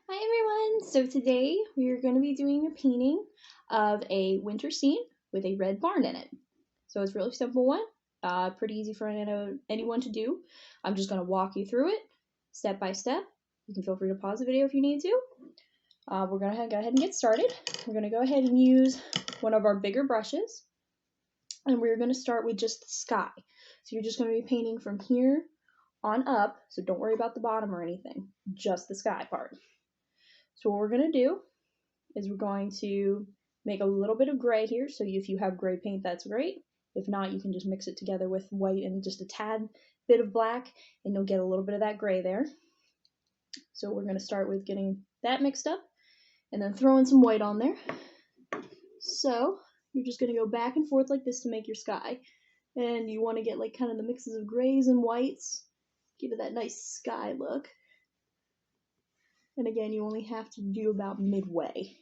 Hi everyone! So today we are going to be doing a painting of a winter scene with a red barn in it. So it's a really simple one, pretty easy for anyone to do. I'm just going to walk you through it step by step. You can feel free to pause the video if you need to. We're going to go ahead and get started. We're going to go ahead and use one of our bigger brushes, and we're going to start with just the sky. So you're just going to be painting from here on up, so don't worry about the bottom or anything, just the sky part. So what we're going to do is we're going to make a little bit of gray here. So if you have gray paint, that's great. If not, you can just mix it together with white and just a tad bit of black, and you'll get a little bit of that gray there. So we're going to start with getting that mixed up and then throwing some white on there. So you're just going to go back and forth like this to make your sky. And you want to get like kind of the mixes of grays and whites, give it that nice sky look. And again, you only have to do about midway.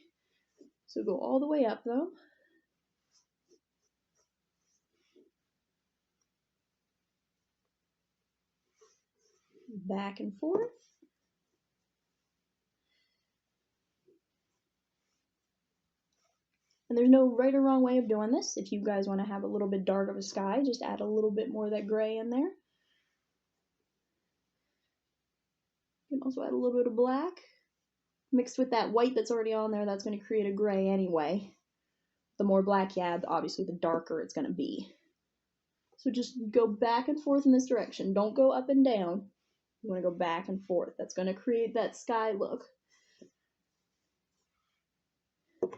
So go all the way up though. Back and forth. And there's no right or wrong way of doing this. If you guys want to have a little bit dark of a sky, just add a little bit more of that gray in there. You can also add a little bit of black. Mixed with that white that's already on there, that's going to create a gray anyway. The more black you add, obviously the darker it's going to be. So just go back and forth in this direction. Don't go up and down. You want to go back and forth. That's going to create that sky look. So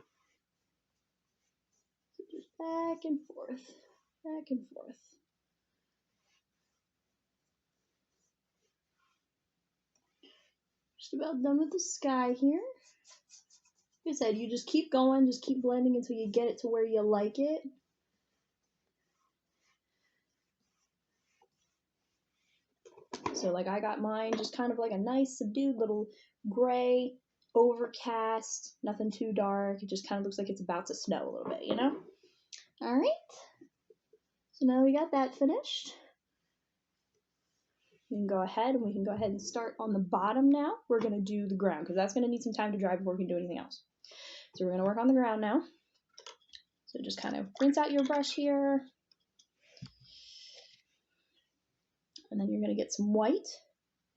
just back and forth, back and forth. Just about done with the sky here. Like I said, you just keep going, just keep blending until you get it to where you like it. So like I got mine just kind of like a nice subdued little gray, overcast, nothing too dark. It just kind of looks like it's about to snow a little bit, you know? All right. So now we got that finished. We can go ahead and start on the bottom now. We're going to do the ground because that's going to need some time to dry before we can do anything else. So we're going to work on the ground now. So just kind of rinse out your brush here. And then you're going to get some white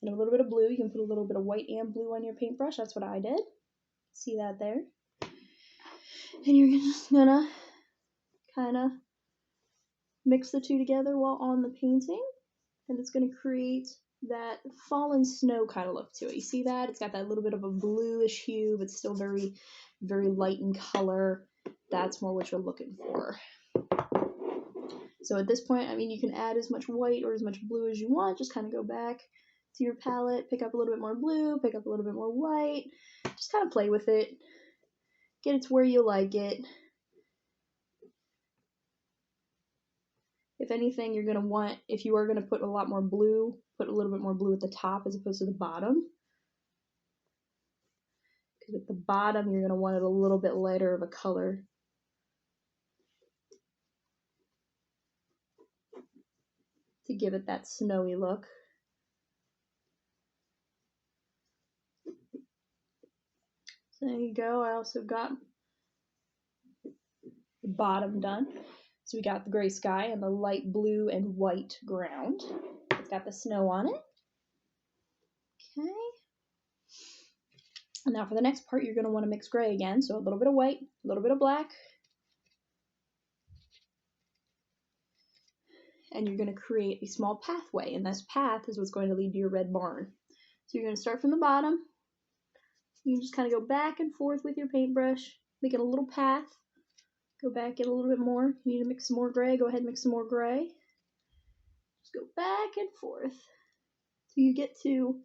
and a little bit of blue. You can put a little bit of white and blue on your paintbrush. That's what I did. See that there? And you're just going to kind of mix the two together while on the painting. And it's going to create that fallen snow kind of look to it. You see that? It's got that little bit of a bluish hue, but still very, very light in color. That's more what you're looking for. So at this point, I mean, you can add as much white or as much blue as you want. Just kind of go back to your palette, pick up a little bit more blue, pick up a little bit more white. Just kind of play with it. Get it to where you like it. If anything, you're going to want, if you are going to put a lot more blue, put a little bit more blue at the top as opposed to the bottom. Because at the bottom, you're going to want it a little bit lighter of a color. To give it that snowy look. So there you go. I also got the bottom done. So we got the gray sky and the light blue and white ground. It's got the snow on it. Okay. And now for the next part, you're going to want to mix gray again. So a little bit of white, a little bit of black. And you're going to create a small pathway. And this path is what's going to lead to your red barn. So you're going to start from the bottom. You can just kind of go back and forth with your paintbrush, make it a little path. Go back, get a little bit more. If you need to mix some more gray, go ahead and mix some more gray. Just go back and forth till you get to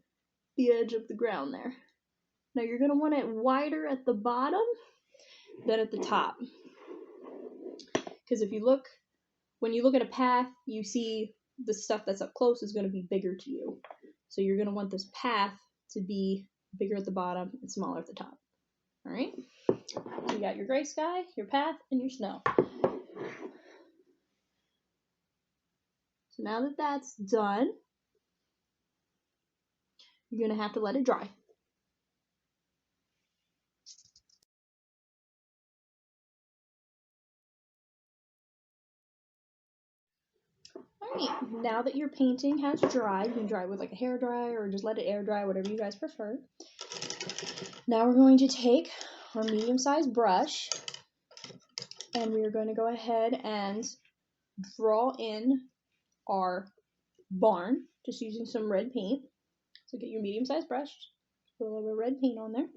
the edge of the ground there. Now you're going to want it wider at the bottom than at the top. Because if you look, when you look at a path, you see the stuff that's up close is going to be bigger to you. So you're going to want this path to be bigger at the bottom and smaller at the top. All right? So you got your gray sky, your path, and your snow. So now that that's done, you're going to have to let it dry. Alright, now that your painting has dried, you can dry it with like a hair dryer or just let it air dry, whatever you guys prefer. Now we're going to take our medium-sized brush and we're going to go ahead and draw in our barn just using some red paint. So get your medium-sized brush, put a little bit of red paint on there. And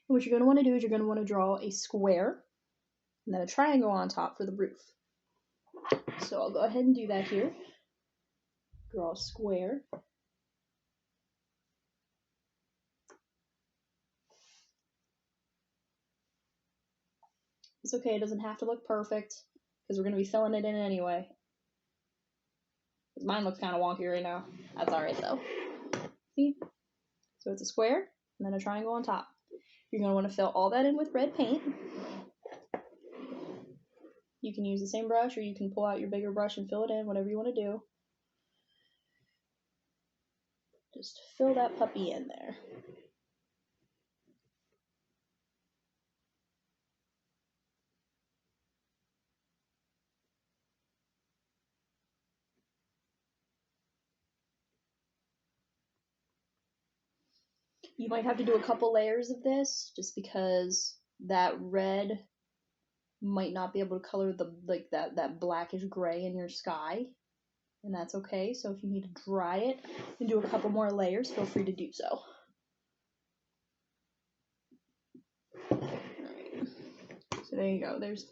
what you're going to want to do is you're going to want to draw a square and then a triangle on top for the roof. So I'll go ahead and do that here. Draw a square. It's okay, it doesn't have to look perfect because we're going to be filling it in anyway. Mine looks kind of wonky right now. That's alright though. See? So it's a square and then a triangle on top. You're going to want to fill all that in with red paint. You can use the same brush or you can pull out your bigger brush and fill it in, whatever you want to do. Just fill that puppy in there. You might have to do a couple layers of this just because that red might not be able to color the that blackish gray in your sky, and that's okay. So if you need to dry it and do a couple more layers, feel free to do so. Alright, so there you go. There's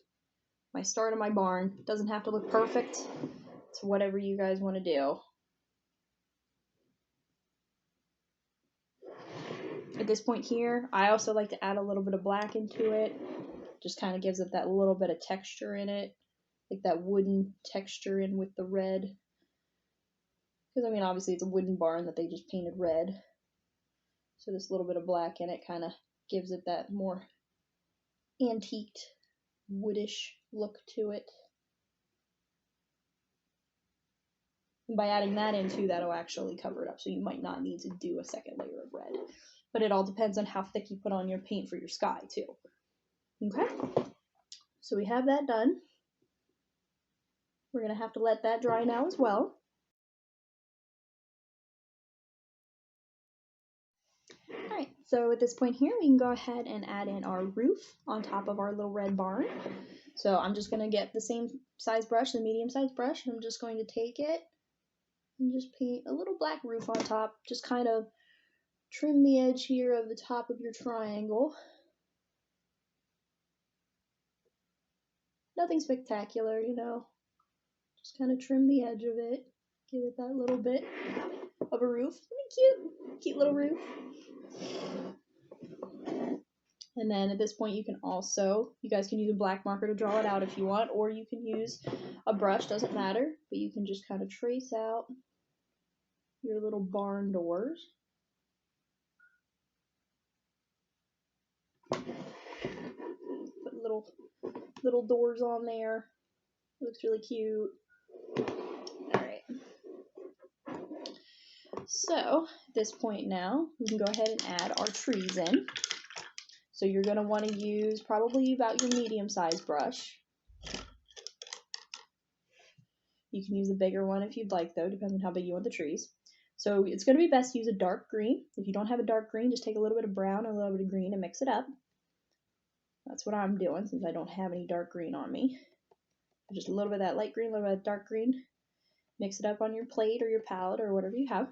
my start of my barn. Doesn't have to look perfect. It's whatever you guys want to do. At this point here, I also like to add a little bit of black into it. Just kind of gives it that little bit of texture in it, like that wooden texture in with the red. Because I mean, obviously it's a wooden barn that they just painted red. So this little bit of black in it kind of gives it that more antiqued, woodish look to it. And by adding that in too, that'll actually cover it up. So you might not need to do a second layer of red. But it all depends on how thick you put on your paint for your sky too. Okay, so we have that done. We're going to have to let that dry now as well. Alright, so at this point here, we can go ahead and add in our roof on top of our little red barn. So I'm just going to get the same size brush, the medium sized brush, and I'm just going to take it and just paint a little black roof on top. Just kind of trim the edge here of the top of your triangle. Nothing spectacular, you know. Just kind of trim the edge of it. Give it that little bit of a roof. Cute little roof. And then at this point you can also, you guys can use a black marker to draw it out if you want, or you can use a brush, doesn't matter, but you can just kind of trace out your little barn doors. Put little doors on there. It looks really cute. Alright. So at this point now, we can go ahead and add our trees in. So you're going to want to use probably about your medium-sized brush. You can use a bigger one if you'd like though, depending on how big you want the trees. So it's going to be best to use a dark green. If you don't have a dark green, just take a little bit of brown and a little bit of green and mix it up. That's what I'm doing since I don't have any dark green on me. Just a little bit of that light green, a little bit of dark green. Mix it up on your plate or your palette or whatever you have.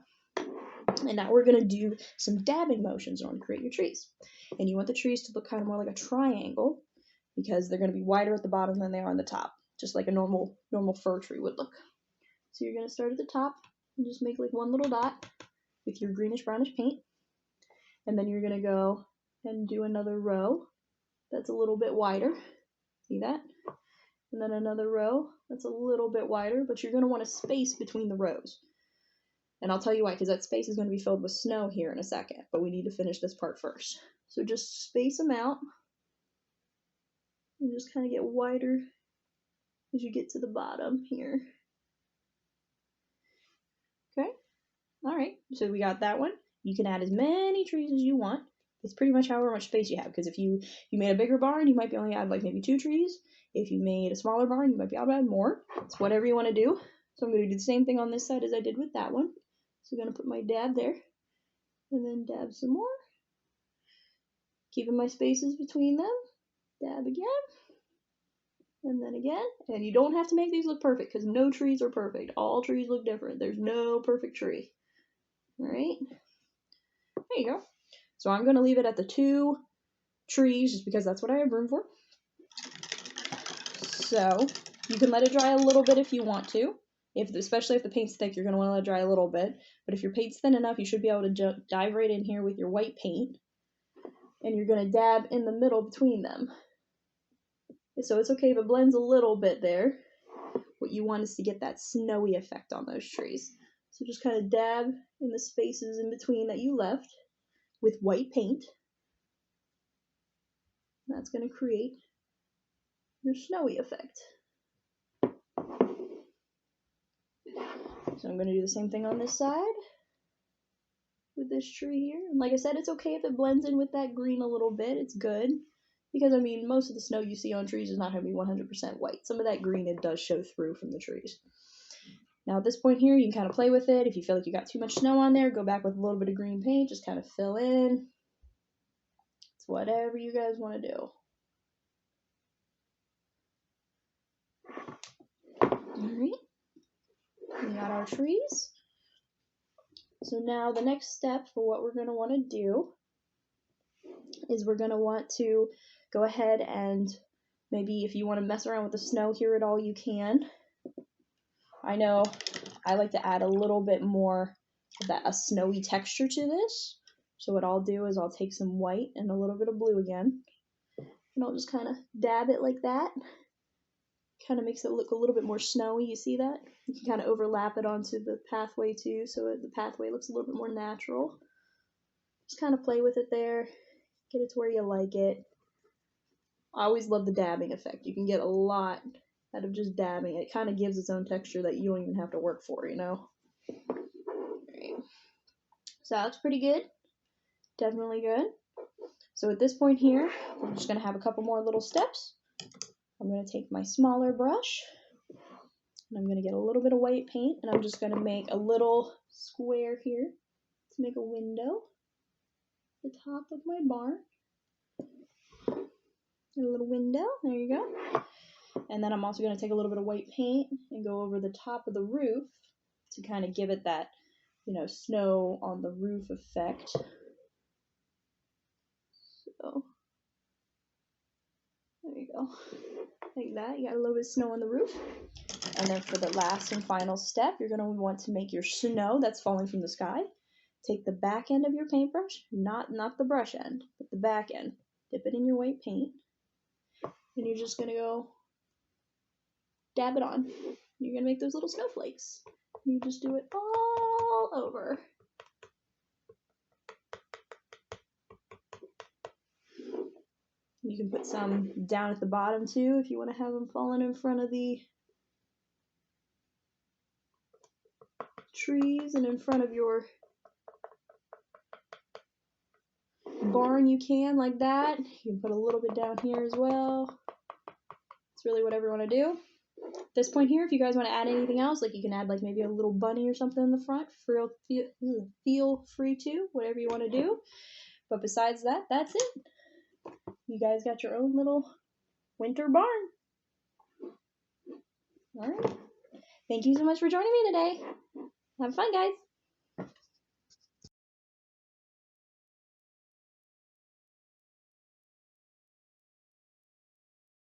And now we're going to do some dabbing motions in order to create your trees. And you want the trees to look kind of more like a triangle because they're going to be wider at the bottom than they are on the top, just like a normal fir tree would look. So you're going to start at the top and just make like one little dot with your greenish brownish paint. And then you're going to go and do another row that's a little bit wider. See that? And then another row that's a little bit wider, but you're going to want a space between the rows. And I'll tell you why, because that space is going to be filled with snow here in a second, but we need to finish this part first. So just space them out and just kind of get wider as you get to the bottom here. Okay, all right, so we got that one. You can add as many trees as you want. It's pretty much however much space you have, because if you made a bigger barn, you might be only add like maybe 2 trees. If you made a smaller barn, you might be able to add more. It's whatever you want to do. So I'm going to do the same thing on this side as I did with that one. So I'm going to put my dab there, and then dab some more. Keeping my spaces between them. Dab again. And then again. And you don't have to make these look perfect, because no trees are perfect. All trees look different. There's no perfect tree. Alright? There you go. So I'm going to leave it at the 2 trees, just because that's what I have room for. So you can let it dry a little bit if you want to. Especially if the paint's thick, you're going to want to let it dry a little bit. But if your paint's thin enough, you should be able to dive right in here with your white paint. And you're going to dab in the middle between them. So it's okay if it blends a little bit there. What you want is to get that snowy effect on those trees. So just kind of dab in the spaces in between that you left with white paint. That's going to create your snowy effect. So I'm going to do the same thing on this side with this tree here. And like I said, it's okay if it blends in with that green a little bit. It's good. Because, I mean, most of the snow you see on trees is not going to be 100% white. Some of that green, it does show through from the trees. Now, at this point here, you can kind of play with it. If you feel like you got too much snow on there, go back with a little bit of green paint. Just kind of fill in. It's whatever you guys want to do. Alright. We got our trees. So now the next step for what we're going to want to do is we're going to want to go ahead and maybe if you want to mess around with the snow here at all, you can. I know I like to add a little bit more of a snowy texture to this. So what I'll do is I'll take some white and a little bit of blue again. And I'll just kind of dab it like that. Kind of makes it look a little bit more snowy. You see that? You can kind of overlap it onto the pathway too, so the pathway looks a little bit more natural. Just kind of play with it there. Get it to where you like it. I always love the dabbing effect. You can get a lot out of just dabbing. It kind of gives its own texture that you don't even have to work for, you know? Right. So that looks pretty good. Definitely good. So at this point here, we're just going to have a couple more little steps. I'm going to take my smaller brush, and I'm going to get a little bit of white paint, and I'm just going to make a little square here to make a window at the top of my barn. A little window, there you go. And then I'm also going to take a little bit of white paint and go over the top of the roof to kind of give it that, you know, snow on the roof effect. So, there you go. Like that, you got a little bit of snow on the roof. And then for the last and final step, you're going to want to make your snow that's falling from the sky. Take the back end of your paintbrush, not the brush end, but the back end. Dip it in your white paint. And you're just going to go dab it on. You're going to make those little snowflakes. You just do it all over. You can put some down at the bottom too if you want to have them falling in front of the trees and in front of your barn. You can, like that. You can put a little bit down here as well. It's really whatever you want to do. At this point here, if you guys want to add anything else, like you can add like maybe a little bunny or something in the front, feel free to, whatever you want to do. But besides that, that's it. You guys got your own little winter barn. All right. Thank you so much for joining me today. Have fun, guys.